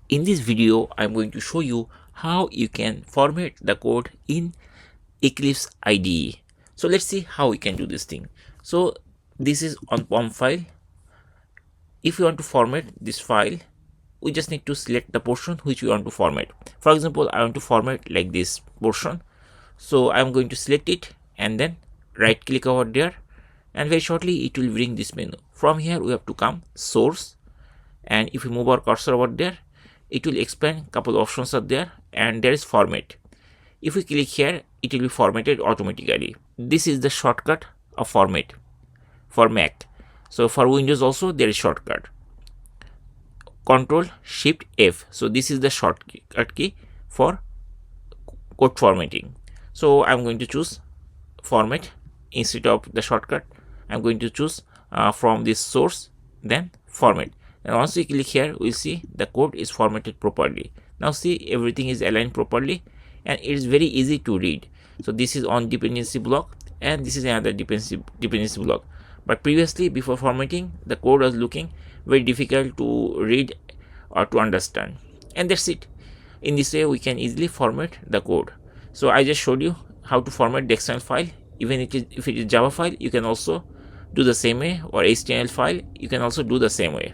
In this video, I'm going to show you how you can format the code in Eclipse IDE. So let's see how we can do this thing. So this is on POM file. If you want to format this file, we just need to select the portion which we want to format. For example, I want to format like this portion. So I'm going to select it and then right click over there, and very shortly it will bring this menu. From here we have to come source, and if we move our cursor over there, it will explain a couple of options are there, and there is format. If we click here, it will be formatted automatically. This is the shortcut of format for Mac. So for Windows also there is shortcut, Control Shift F. So this is the shortcut key for code formatting. So I'm going to choose format instead of the shortcut. I'm going to choose from this source, then format. And once we click here, we'll see the code is formatted properly. Now see, everything is aligned properly and it is very easy to read. So this is on dependency block and this is another dependency block. But previously, before formatting, the code was looking very difficult to read or to understand. And that's it. In this way, we can easily format the code. So I just showed you how to format the XML file. Even if it is Java file, you can also do the same way, or HTML file, you can also do the same way.